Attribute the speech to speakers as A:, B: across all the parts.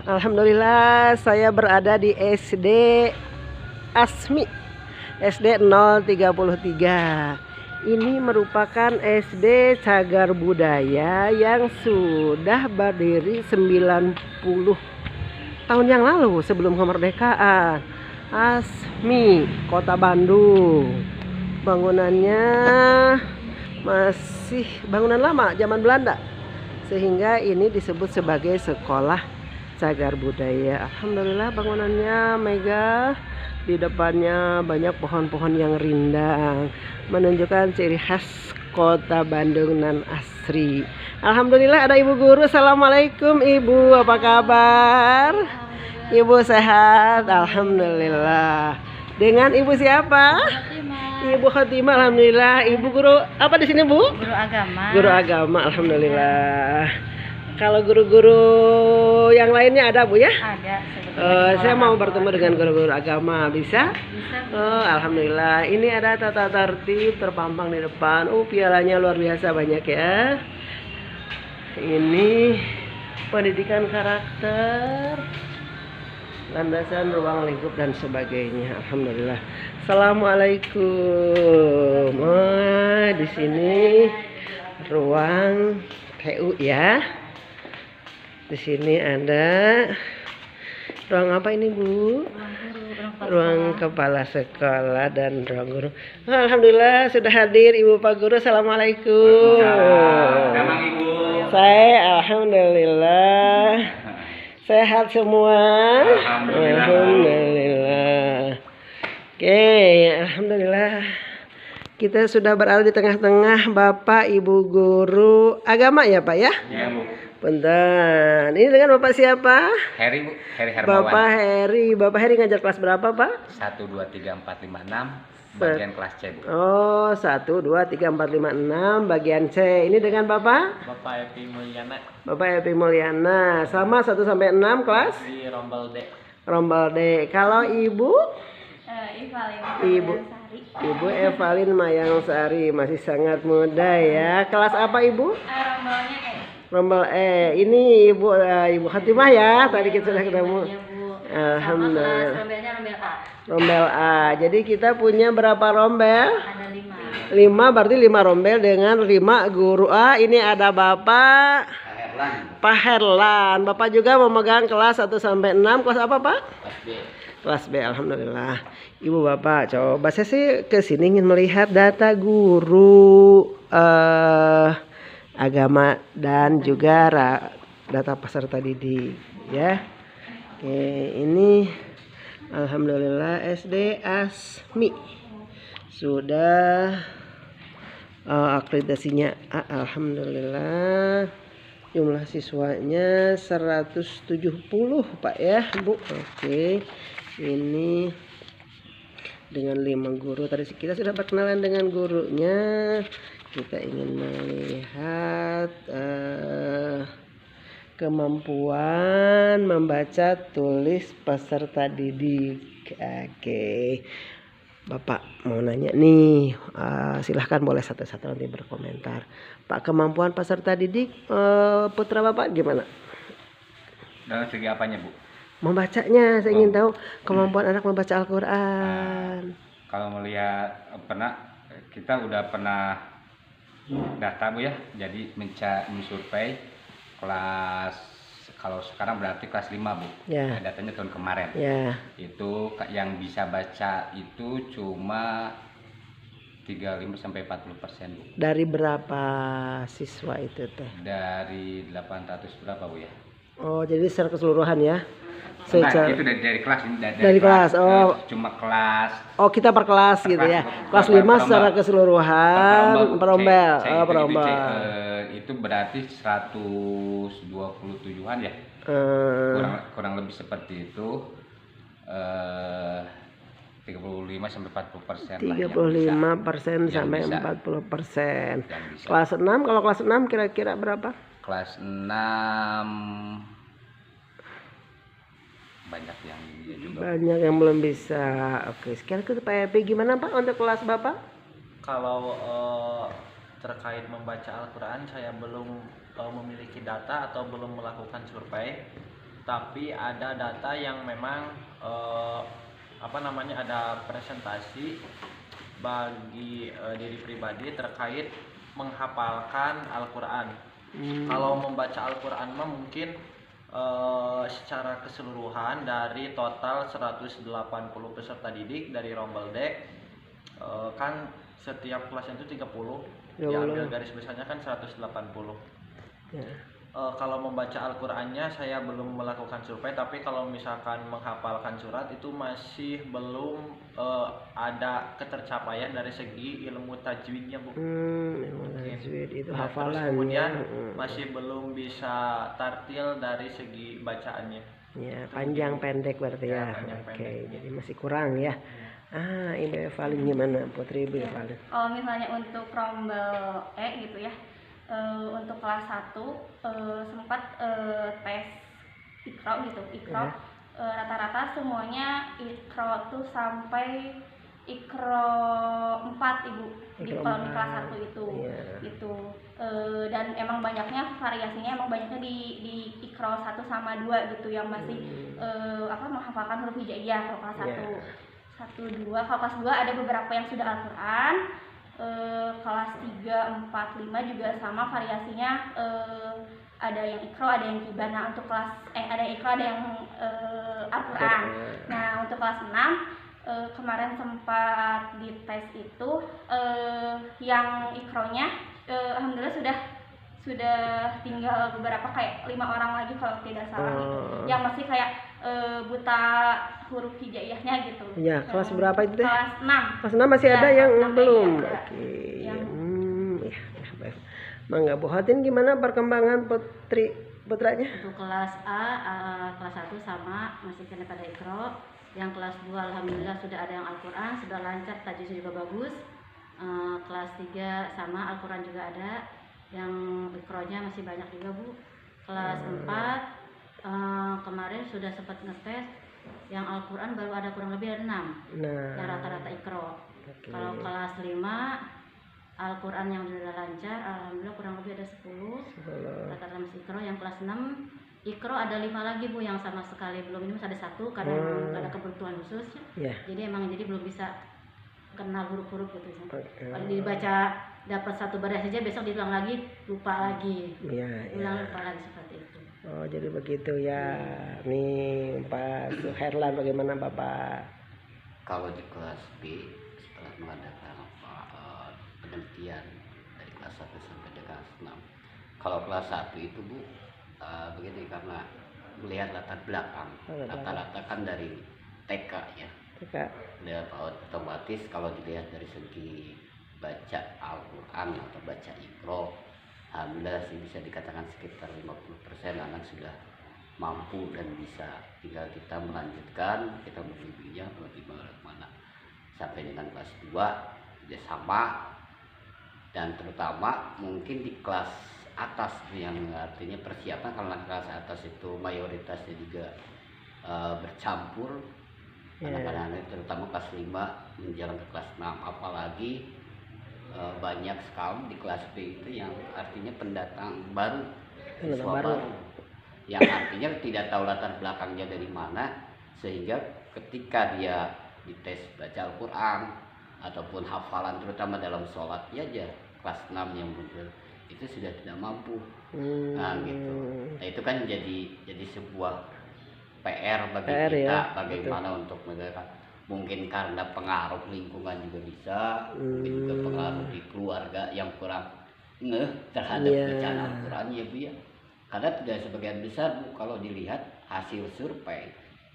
A: Alhamdulillah saya berada di SD Asmi SD 033. Ini merupakan SD Cagar Budaya yang sudah berdiri 90 tahun yang lalu sebelum kemerdekaan. Asmi, Kota Bandung. Bangunannya masih bangunan lama zaman Belanda, sehingga ini disebut sebagai sekolah cagar budaya. Alhamdulillah bangunannya megah, di depannya banyak pohon-pohon yang rindang, menunjukkan ciri khas Kota Bandung nan asri. Alhamdulillah ada ibu guru. Assalamualaikum ibu, apa kabar? Ibu sehat? Alhamdulillah. Dengan ibu siapa? Ibu Khotimah. Alhamdulillah. Ibu guru apa di sini, Bu?
B: Guru agama.
A: Guru agama. Alhamdulillah. Kalau guru-guru yang lainnya ada, Bu ya?
B: Ada.
A: Saya mau bertemu dengan guru-guru agama. Bisa?
B: Bisa.
A: Alhamdulillah. Ini ada tata tertib terpampang di depan. Pialanya luar biasa banyak ya. Ini pendidikan karakter, landasan ruang lingkup dan sebagainya. Alhamdulillah. Assalamualaikum. Di sini ruang TU ya. Di sini ada ruang apa ini, Bu? Ruang kepala sekolah dan ruang guru. Alhamdulillah sudah hadir Ibu Pak Guru. Assalamualaikum.
C: Memang Ibu.
A: Saya alhamdulillah sehat semua. Alhamdulillah. Oke, alhamdulillah. Kita sudah berada di tengah-tengah Bapak Ibu guru agama ya, Pak ya?
C: Iya, Bu.
A: Bentar. Ini dengan Bapak siapa?
C: Heri, Bu. Heri Hermawan.
A: Bapak Heri. Bapak Heri ngajar kelas berapa, Pak?
C: 1 2 3 4 5 6 bagian kelas C, Bu.
A: Oh, 1 2 3 4 5 6 bagian C. Ini dengan Bapak?
C: Bapak Epi Mulyana
A: Bapak Epi Mulyana. Sama 1 sampai 6 kelas?
C: di Rombel D.
A: Rombel D. Kalau Ibu? Ibu Evalin Mayang Sari, masih sangat muda ya. Kelas apa Ibu?
B: Rombolnya
A: Rombel E. Ini Ibu Ibu Khotimah ya. Tadi kita sudah ketemu. Alhamdulillah.
B: Rombelnya rombel A.
A: Rombel A. Jadi kita punya berapa rombel?
B: Ada 5.
A: 5, berarti 5 rombel dengan 5 guru. Ini ada Bapak Pak Herlan. Bapak juga memegang kelas 1 sampai 6. Kelas apa, Pak?
C: Kelas B.
A: Kelas B. Alhamdulillah. Ibu Bapak, coba saya sih ke sini ingin melihat data guru agama dan juga data peserta didik ya. Oke, ini alhamdulillah SD Asmi sudah akreditasinya A. Alhamdulillah. Jumlah siswanya 170 Pak ya, Bu. Oke. Ini dengan 5 guru. Tadi kita sudah berkenalan dengan gurunya. Kita ingin melihat kemampuan membaca tulis peserta didik. Oke. Bapak mau nanya nih, silahkan boleh satu-satu nanti berkomentar. Pak, kemampuan peserta didik putra Bapak gimana?
C: Dalam segi apanya, Bu?
A: Membacanya, saya ingin tahu kemampuan anak membaca Al-Quran.
C: Kalau melihat kita udah pernah data, Bu ya. Jadi mensurvei kelas, kalau sekarang berarti kelas 5, Bu.
A: Ya.
C: Datanya tahun kemarin.
A: Ya.
C: Itu yang bisa baca itu cuma 35 sampai 40%, Bu.
A: Dari berapa siswa itu teh?
C: Dari 800 berapa, Bu ya?
A: Oh, jadi secara keseluruhan ya?
C: Nah, itu dari kelas ini.
A: Dari kelas. Oh.
C: Cuma kelas.
A: Oh, kita per kelas gitu ya. Kelas 5 secara keseluruhan per rombel. Oh, per rombel.
C: Itu berarti 127-an ya. Kurang lebih seperti itu. 35 sampai 40%.
A: 35% sampai 40%. Kelas 6, kalau kelas 6 kira-kira berapa?
C: Kelas 6 banyak yang belum bisa.
A: Oke, sekarang ke Pak Epi, gimana Pak untuk kelas Bapak?
D: Kalau terkait membaca Al-Quran saya belum memiliki data atau belum melakukan survei. tapi ada data yang memang ada presentasi bagi diri pribadi terkait menghafalkan Al-Quran. Kalau membaca Al-Quran mah mungkin secara keseluruhan dari total 180 peserta didik dari Rombel Deck, kan setiap kelas itu 30, diambil garis besarnya kan 180.
A: Ya.
D: Kalau membaca Al-Qur'annya saya belum melakukan survei, tapi kalau misalkan menghafalkan surat itu masih belum ada ketercapaian dari segi ilmu tajwidnya, Bu.
A: Ilmu tajwid itu
D: Terus
A: hafalan.
D: kemudian masih belum bisa tartil dari segi bacaannya.
A: Ya, panjang pendek berarti ya.
D: Panjang
A: Oke,
D: pendek.
A: jadi masih kurang ya. Ini Evalin gimana Putri Ibu Evalin?
B: Misalnya untuk rombel gitu ya, untuk kelas 1 sempat tes ikro gitu, ikro rata-rata semuanya ikro tuh sampai ikro 4 Ibu di kelas 1 itu. Gitu. Dan emang banyaknya variasinya, emang banyaknya di ikro 1 sama 2 gitu yang masih menghafalkan huruf hijaiyah kalau kelas 1, 2. Kalau kelas 2 ada beberapa yang sudah Al-Quran. Kelas 3, 4, 5 juga sama variasinya, ada yang ikro, ada yang kibana. Untuk kelas ada yang ikro, ada yang Al-Quran. Nah, untuk kelas 6 kemarin sempat dites itu, yang ikronya alhamdulillah sudah tinggal beberapa, kayak 5 orang lagi kalau tidak salah gitu, yang masih kayak buta huruf hijaiyahnya gitu.
A: Ya, kelas berapa itu teh?
B: Kelas 6.
A: Kelas 6 masih ada yang belum. Oke. Baik. Mangga Bu Hatin, gimana perkembangan putranya?
E: Untuk kelas A, kelas 1 sama masih kena pada ikro. Yang kelas 2 alhamdulillah sudah ada yang Al-Quran, sudah lancar, tajwidnya juga bagus. Kelas 3 sama Al-Quran juga ada. Yang ikronya masih banyak juga, Bu. Kelas 4 kemarin sudah sempat ngetes, yang Al-Quran baru ada kurang lebih ada 6. Yang rata-rata ikro. Kalau kelas 5 Al-Quran yang sudah lancar alhamdulillah kurang lebih ada 10. Rata-rata masih ikro. Yang kelas 6 ikro ada 5 lagi, Bu, yang sama sekali belum. Ini masih ada 1 karena memang ada kebutuhan khusus. Jadi belum bisa kenal huruf-huruf gitu. Kalau dibaca dapat 1 baris saja, besok diulang lagi lupa lagi. Ulang lupa lagi, seperti itu.
A: Oh, jadi begitu ya. Nih Pak Suherlan, bagaimana Bapak?
F: Kalau di kelas B setelah mengadakan penelitian dari kelas 1 sampai kelas 6. Kalau kelas 1 itu, Bu, begini, karena melihat latar belakang, rata-rata kan dari TK ya. Dan otomatis kalau dilihat dari segi baca Al-Quran atau baca Iqra, alhamdulillah sih bisa dikatakan sekitar 50% anak sudah mampu dan bisa, tinggal kita melanjutkan, kita membimbingnya lebih mana sampai dengan kelas 2 dia sama. Dan terutama mungkin di kelas atas yang artinya persiapan, karena kelas atas itu mayoritasnya juga bercampur anak-anak, terutama kelas 5 menjelang ke kelas 6, apalagi banyak sekali di kelas B itu yang artinya pendatang baru, siswa baru, yang artinya tidak tahu latar belakangnya dari mana, sehingga ketika dia dites baca Al-Quran ataupun hafalan terutama dalam sholat aja, kelas 6 yang muncul itu sudah tidak mampu. Nah gitu. Nah itu kan jadi sebuah PR bagi kita, bagaimana untuk mereka. Mungkin karena pengaruh lingkungan juga bisa, mungkin juga pengaruh di keluarga yang kurang ngeh terhadap bacaan Al-Quran ya, Bu ya. Karena tidak sebagian besar, Bu, kalau dilihat hasil survei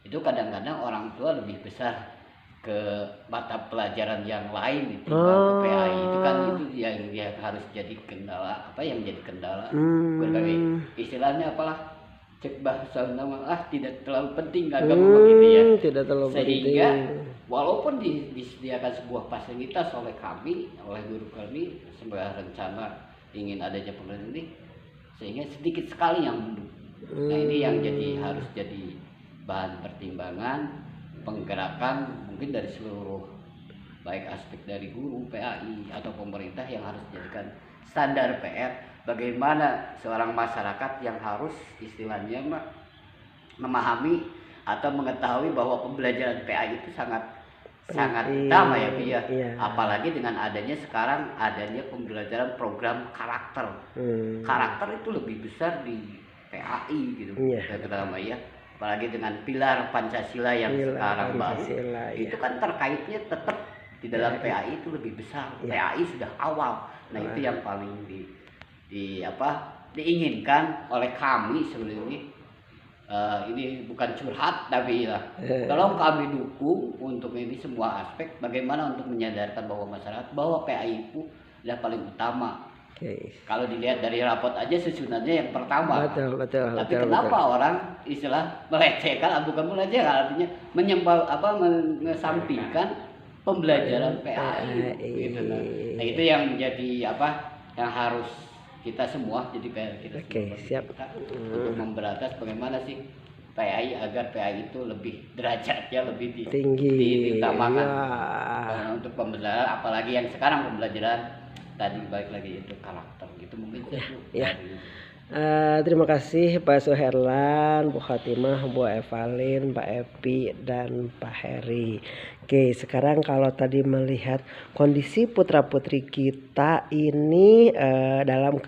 F: itu kadang-kadang orang tua lebih besar ke mata pelajaran yang lain ketimbang ke PAI. Itu kan itu yang harus jadi kendala, yang jadi kendala berbagai istilahnya apalah, cek bahasa nama tidak terlalu penting agama begitu ya.
A: Tidak terlalu
F: sehingga
A: penting.
F: Walaupun disediakan sebuah fasilitas oleh kami, oleh guru kami sebagai rencana ingin adanya penelitian ini, sehingga sedikit sekali yang mendukung. Nah ini yang harus jadi bahan pertimbangan, penggerakan mungkin dari seluruh, baik aspek dari guru, PAI atau pemerintah, yang harus dijadikan standar PR bagaimana seorang masyarakat yang harus istilahnya memahami atau mengetahui bahwa pembelajaran PA itu sangat
A: Penting.
F: utama ya Bu ya.
A: Iya.
F: Apalagi dengan adanya sekarang adanya pembelajaran program karakter. Karakter itu lebih besar di PAI gitu.
A: Iya.
F: Terutama ya. Apalagi dengan pilar Pancasila yang
A: Pilar
F: sekarang
A: Pancasila,
F: baru.
A: iya.
F: Itu kan terkaitnya tetap di dalam
A: Iya.
F: PAI itu lebih besar.
A: Iya.
F: PAI sudah awal. Nah, itu yang paling diinginkan oleh kami sebenarnya. Ini bukan curhat tapi ya tolong kami dukung untuk ini semua aspek, bagaimana untuk menyadarkan bahwa masyarakat bahwa PAI itu adalah paling utama. Kalau dilihat dari rapot aja susunannya yang pertama.
A: Betul.
F: Tapi kenapa orang istilah melecehkan, bukan melecehkan, artinya mengesampingkan pembelajaran PAI gitu. Nah, itu yang menjadi yang harus kita semua jadi PR kita semua,
A: siap.
F: Untuk memberantas bagaimana sih PAI agar PAI itu lebih derajatnya lebih
A: tinggi
F: diutamakan
A: ya.
F: untuk pembelajaran, apalagi yang sekarang pembelajaran tadi baik lagi itu karakter gitu mungkin
A: ya. Terima kasih Pak Suherlan, Bu Khatimah, Bu Evalin, Pak Epi, dan Pak Heri. Oke, sekarang kalau tadi melihat kondisi putra-putri kita ini dalam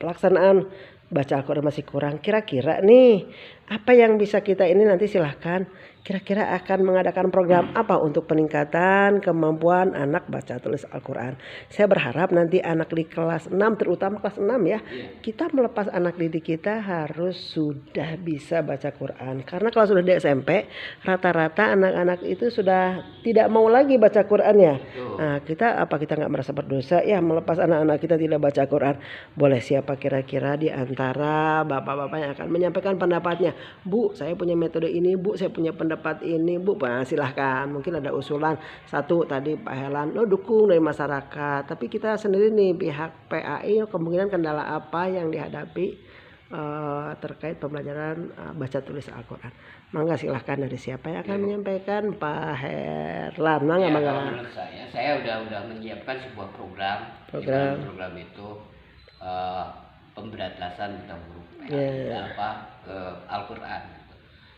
A: pelaksanaan baca Al-Quran masih kurang, kira-kira nih apa yang bisa kita ini nanti silahkan kira-kira akan mengadakan program apa untuk peningkatan kemampuan anak baca tulis Al-Quran. Saya berharap nanti anak di kelas 6, terutama kelas 6 ya, kita melepas anak didik kita harus sudah bisa baca Quran. Karena kalau sudah di SMP, rata-rata anak-anak itu sudah tidak mau lagi baca Quran ya. Nah, kita nggak merasa berdosa ya melepas anak-anak kita tidak baca Quran? Boleh siapa kira-kira di antara bapak-bapak yang akan menyampaikan pendapatnya? Bu, saya punya metode ini, Bu, saya punya pendapat ini, Bu. Nah, silahkan. Mungkin ada usulan satu tadi Pak Helan, lo dukung dari masyarakat. Tapi kita sendiri nih pihak PAI kemungkinan kendala apa yang dihadapi terkait pembelajaran baca tulis Al-Quran. Mangga silahkan dari siapa yang akan menyampaikan? Pak Herlan. Mangga.
F: Menurut saya udah menyiapkan sebuah program itu pemberantasan buta huruf Al-Quran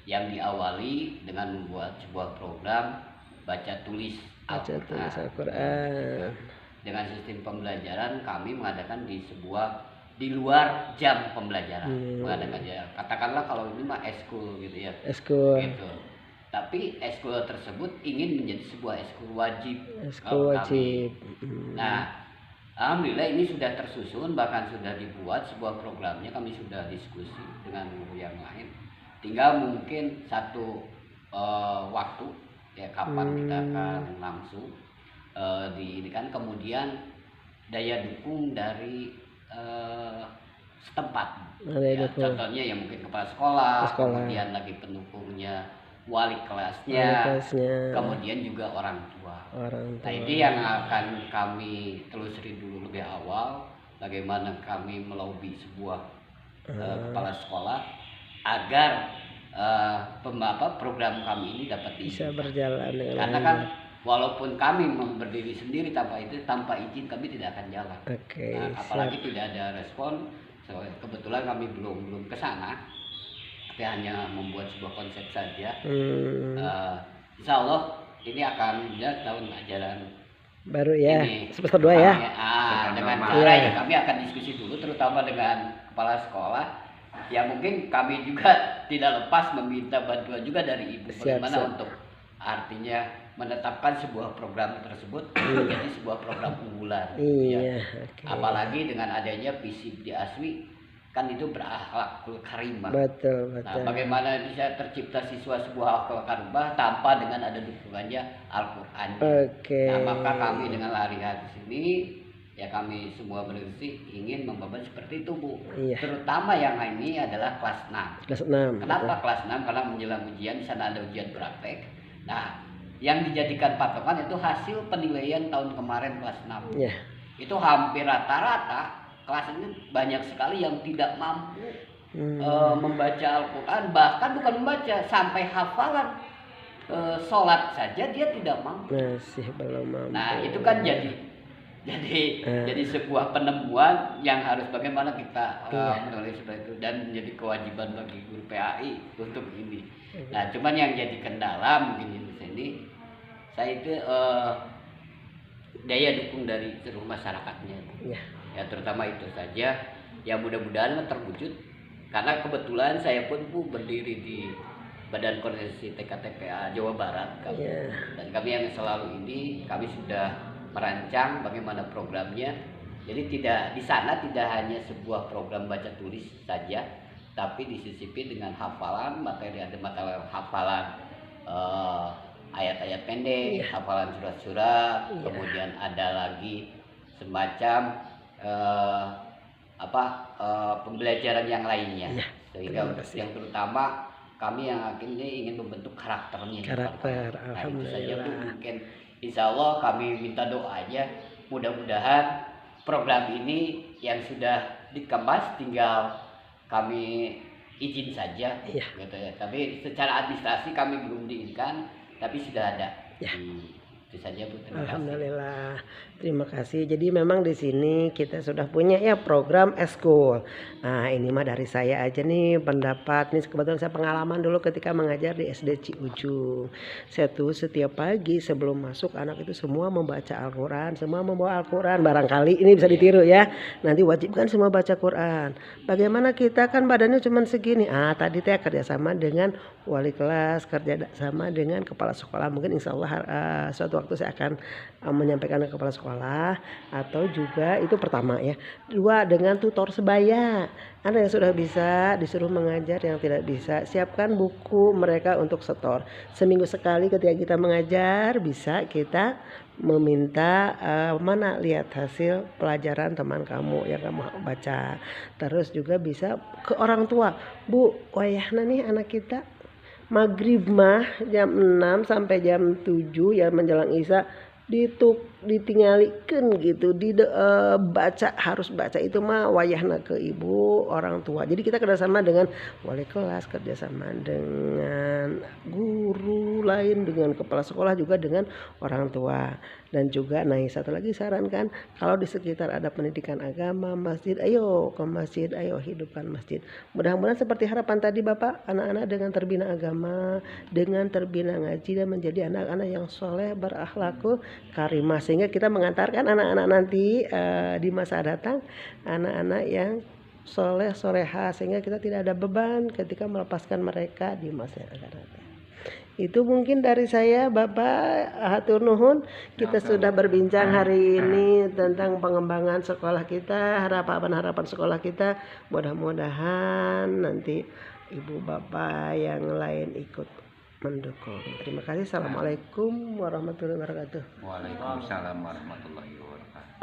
F: yang diawali dengan membuat sebuah program baca tulis Al-Quran. Dengan sistem pembelajaran kami mengadakan di luar jam pembelajaran. Mengadakan katakanlah kalau ini mah eskul gitu ya. Gitu. Tapi eskul tersebut ingin menjadi sebuah eskul wajib. Nah, alhamdulillah ini sudah tersusun, bahkan sudah dibuat sebuah programnya, kami sudah diskusi dengan guru yang lain. Tinggal mungkin satu waktu ya kapan kita akan langsung kan kemudian daya dukung dari setempat. Contohnya ya mungkin kepala sekolah, kemudian lagi pendukungnya wali kelasnya, kemudian juga orang tua. Nah, ini yang akan kami telusuri dulu lebih awal, bagaimana kami melobi sebuah kepala sekolah agar program kami ini dapat
A: bisa berjalan dengan
F: karena kan walaupun kami berdiri sendiri tanpa izin kami tidak akan jalan. Apalagi tidak ada respon. Kebetulan kami belum ke sana, tapi hanya membuat sebuah konsep saja. Insya Allah ini akan tahun ajaran
A: baru ya, semester 2 ya.
F: Dengan cara ya kami akan diskusi dulu, terutama dengan kepala sekolah. Ya mungkin kami juga tidak lepas meminta bantuan juga dari ibu bagaimana untuk artinya menetapkan sebuah program tersebut menjadi sebuah program unggulan. Apalagi dengan adanya visi di ASWI kan itu berakhlakul karimah. Betul. Nah, bagaimana bisa tercipta siswa sebuah akhlak karimah tanpa dengan ada dukungannya Al-Quran. Nah, maka kami dengan lari hati sini ya kami semua berdiskusi ingin membangun seperti itu Bu. Terutama yang ini adalah kelas 6. Kenapa kelas 6? Karena menjelang ujian di sana ada ujian praktek. Nah, yang dijadikan patokan itu hasil penilaian tahun kemarin kelas 6. Itu hampir rata-rata kelas ini banyak sekali yang tidak mampu membaca Al-Quran, bahkan bukan membaca, sampai hafalan sholat saja dia tidak mampu.
A: Masih belum mampu.
F: Nah, itu kan jadi Jadi sebuah penemuan yang harus bagaimana kita
A: Iya.
F: menulis seperti itu, dan menjadi kewajiban bagi guru PAI untuk ini. Nah, cuman yang jadi kendala mungkin di sini saya itu daya dukung dari seluruh masyarakatnya.
A: Iya.
F: Ya terutama itu saja. Ya mudah-mudahan terwujud, karena kebetulan saya pun Bu berdiri di Badan Koordinasi TKTPA Jawa Barat kami.
A: Iya.
F: Dan kami yang selalu ini kami sudah merancang bagaimana programnya. Jadi tidak di sana tidak hanya sebuah program baca tulis saja, tapi disisipi dengan hafalan materi, ada materi hafalan ayat-ayat pendek,
A: Iya.
F: hafalan surat-surat,
A: Iya.
F: kemudian ada lagi semacam pembelajaran yang lainnya.
A: Iya,
F: Sehingga
A: terima kasih.
F: yang terutama kami yang akhirnya ingin membentuk karakternya.
A: Karakter,
F: Nah, itu saja Bu.
A: alhamdulillah.
F: Mungkin insya Allah kami minta doanya, mudah-mudahan program ini yang sudah dikemas tinggal kami izin saja,
A: Iya.
F: gitu ya. Tapi secara administrasi kami belum diizinkan, tapi sudah ada.
A: Ya.
F: Itu saja Bu. Terima kasih.
A: Alhamdulillah, terima kasih. Jadi memang di sini kita sudah punya ya program eskul. Nah ini mah dari saya aja nih pendapat. Ini kebetulan saya pengalaman dulu ketika mengajar di SD Ciujung. Saya tuh setiap pagi sebelum masuk anak itu semua membaca Al-Quran, semua membawa Al-Quran. Barangkali ini bisa ditiru ya. Nanti wajibkan semua baca Quran. Bagaimana kita kan badannya cuma segini. Tadi teh kerjasama dengan wali kelas, kerjasama dengan kepala sekolah. Mungkin insya Allah suatu waktu saya akan menyampaikan ke kepala sekolah, atau juga itu pertama ya. Dua, dengan tutor sebaya. Ada yang sudah bisa disuruh mengajar, yang tidak bisa siapkan buku mereka untuk setor. Seminggu sekali ketika kita mengajar bisa kita meminta mana lihat hasil pelajaran teman kamu yang kamu baca. Terus juga bisa ke orang tua, Bu, wayahna nih anak kita maghrib mah jam 6 sampai jam 7 ya menjelang isya ditinggalikeun gitu, baca, harus baca itu mah wayahna ke ibu orang tua. Jadi kita kerjasama dengan wali kelas, kerjasama dengan guru lain, dengan kepala sekolah, juga dengan orang tua. Dan juga satu lagi sarankan, kalau di sekitar ada pendidikan agama, masjid, ayo ke masjid, ayo hidupkan masjid. Mudah-mudahan seperti harapan tadi Bapak, anak-anak dengan terbina agama, dengan terbina ngaji, dan menjadi anak-anak yang soleh, berakhlakul karimah, sehingga kita mengantarkan anak-anak nanti di masa datang, anak-anak yang soleh soleha, sehingga kita tidak ada beban ketika melepaskan mereka di masa yang akan datang. Itu mungkin dari saya Bapak, hatur nuhun. Kita sudah berbincang hari ini tentang pengembangan sekolah kita, harapan-harapan sekolah kita. Mudah-mudahan nanti ibu bapak yang lain ikut mendukung. Terima kasih. Assalamualaikum warahmatullahi wabarakatuh.
C: Waalaikumsalam warahmatullahi wabarakatuh.